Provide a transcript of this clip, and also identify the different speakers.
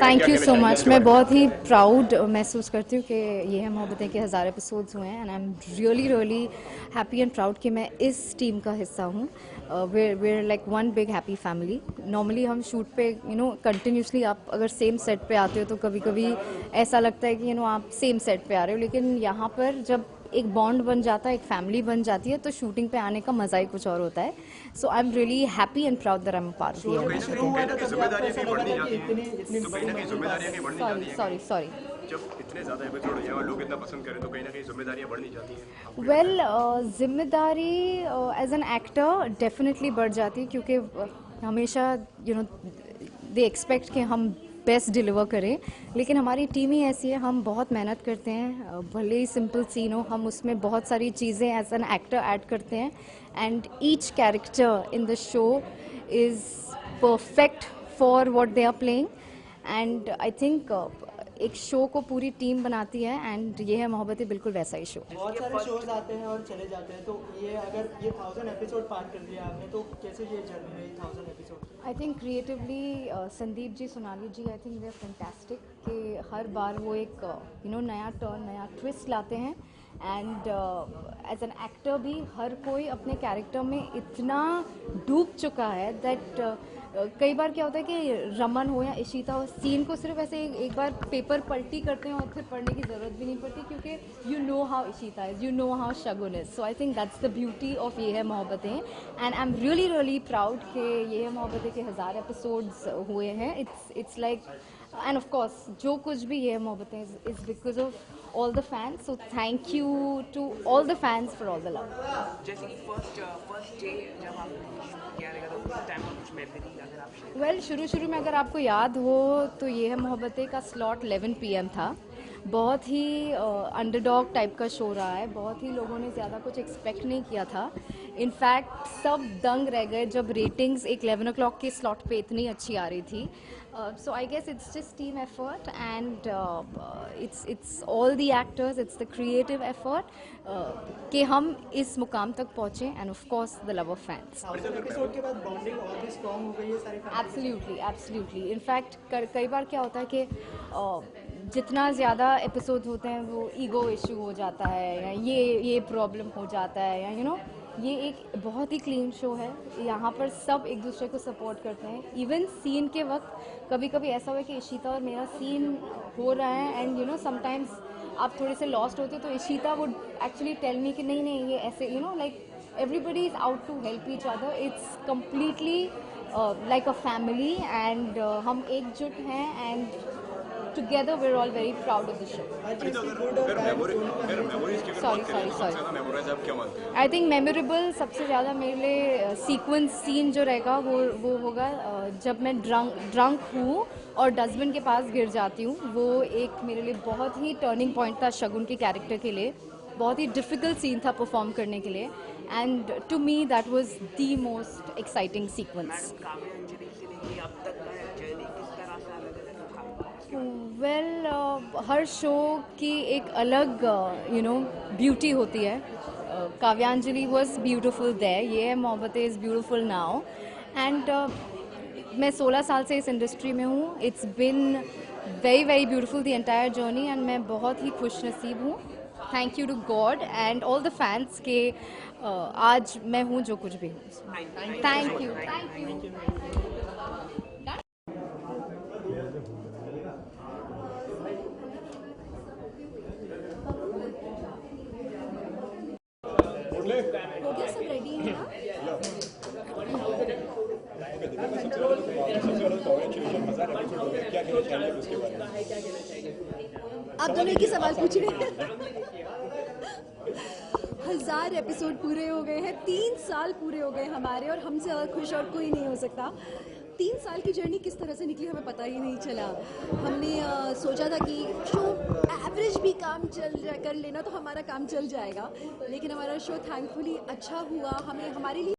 Speaker 1: Thank you so much. मैं बहुत ही proud महसूस करती हूँ कि ये है मोहब्बतें के 1000 एपिसोड्स हुए हैं and I am really really happy and proud कि मैं इस टीम का हिस्सा हूँ। we're like one big happy family. Normally हम शूट पे कंटिन्यूसली आप अगर सेम सेट पे आते हो तो कभी कभी ऐसा लगता है कि आप सेम सेट पे आ रहे हो, लेकिन यहाँ पर जब एक बॉन्ड बन जाता है, एक फैमिली बन जाती है, तो शूटिंग पे आने का मज़ा ही कुछ और होता है. So I am really happy and proud that I am part of sorry sorry
Speaker 2: जब इतने ज़्यादा एपिसोड हो जाए और लोग इतना पसंद करें तो कहीं ना कहीं जिम्मेदारियां बढ़नी जाती हैं.
Speaker 1: वेल जिम्मेदारी एज एन एक्टर डेफिनेटली बढ़ जाती है, क्योंकि हमेशा दे एक्सपेक्ट कि हम बेस्ट डिलीवर करें, लेकिन हमारी टीम ही ऐसी है, हम बहुत मेहनत करते हैं. भले ही सिंपल सीन हो, हम उसमें बहुत सारी चीज़ें एज एन एक्टर ऐड करते हैं and each character in the show is perfect for what they are playing. And I think एक शो को पूरी टीम बनाती है एंड ये है मोहब्बतें बिल्कुल वैसा ही शो.
Speaker 3: बहुत सारे शोज आते हैं और चले जाते हैं, तो ये अगर ये 1000 एपिसोड पार कर लिया आपने तो कैसे ये जर्नी रही 1000 episode?
Speaker 1: I think creatively Sandeep ji, Sonali ji, I think they are fantastic कि हर बार वो एक नया टर्न, नया ट्विस्ट लाते हैं. एंड एज एन एक्टर भी हर कोई अपने कैरेक्टर में इतना डूब चुका है दैट कई बार क्या होता है कि रमन हो या इशिता हो, सीन को सिर्फ ऐसे एक बार पेपर पलटी करते हैं और फिर पढ़ने की ज़रूरत भी नहीं पड़ती, क्योंकि you know how Ishita is, you know how Shagun is. So I think that's the beauty of ये है Mohabbatein. And I am really really proud कि ये है मोहब्बतें के 1000 एपिसोड्स हुए हैं. It's like, end of course जो कुछ भी ये है Mohabbatein is because of all the fans. So thank you to all the fans for all the love.
Speaker 4: जैसे कि फर्स्ट डे जब आपने शूट किया रहेगा तो उस टाइम का कुछ मेमोरी अगर आप शेयर.
Speaker 1: वेल शुरू में अगर आपको याद हो तो ये है मोहब्बतें का स्लॉट 11 PM था. बहुत ही अंडरडॉग टाइप का शो रहा है. बहुत ही लोगों ने ज़्यादा कुछ एक्सपेक्ट नहीं किया था. इनफैक्ट सब दंग रह गए जब रेटिंग्स एक 11 o'clock के स्लॉट पे इतनी अच्छी आ रही थी. So I guess it's just team effort and it's all the actors, it's the creative effort कि हम इस मुकाम तक पहुँचे and of course the love of fans.
Speaker 3: Episode के बाद बॉन्डिंग और भी स्ट्रॉन्ग हो गई है सारी फैमिली.
Speaker 1: Absolutely. In fact कई बार क्या होता है कि जितना ज़्यादा एपिसोड होते हैं वो ईगो इशू हो जाता है या ये प्रॉब्लम हो जाता है या ये एक बहुत ही क्लीन शो है. यहाँ पर सब एक दूसरे को सपोर्ट करते हैं. इवन सीन के वक्त कभी कभी ऐसा हुआ कि इशिता और मेरा सीन हो रहा है एंड समटाइम्स आप थोड़े से लॉस्ट होते हो तो Ishita would actually tell me कि नहीं ये ऐसे like everybody is out to help each other. It's completely like a family and हम एकजुट हैं and together we're all very proud of the show. I think memorable सबसे ज़्यादा मेरे लिए सीक्वेंस सीन जो रहेगा वो होगा जब मैं ड्रंक हूँ और डस्टबिन के पास गिर जाती हूँ. वो एक मेरे लिए बहुत ही टर्निंग पॉइंट था शगुन के कैरेक्टर के लिए. बहुत ही डिफ़िकल्ट सीन था परफॉर्म करने के लिए and to me that was the most exciting sequence. Well हर शो की एक अलग ब्यूटी होती है. काव्यांजलि वॉज ब्यूटिफुल देयर, ये Mohabbatein is beautiful now. And मैं 16 साल से इस इंडस्ट्री में हूँ. It's been very very beautiful the entire journey and मैं बहुत ही खुश नसीब हूँ. Thank you to God and all the fans के आज मैं हूँ जो कुछ भी हूँ. Thank you.
Speaker 5: हो गया, सब रेडी है ना? आप दोनों एक ही सवाल पूछ रहे हैं. 1000 एपिसोड पूरे हो गए हैं, 3 साल पूरे हो गए हमारे, और हमसे ज़्यादा खुश और कोई नहीं हो सकता. 3 साल की जर्नी किस तरह से निकली हमें पता ही नहीं चला. हमने सोचा था कि शो एवरेज भी काम कर लेना तो हमारा काम चल जाएगा, लेकिन हमारा शो थैंकफुली अच्छा हुआ. हमें हमारे लिए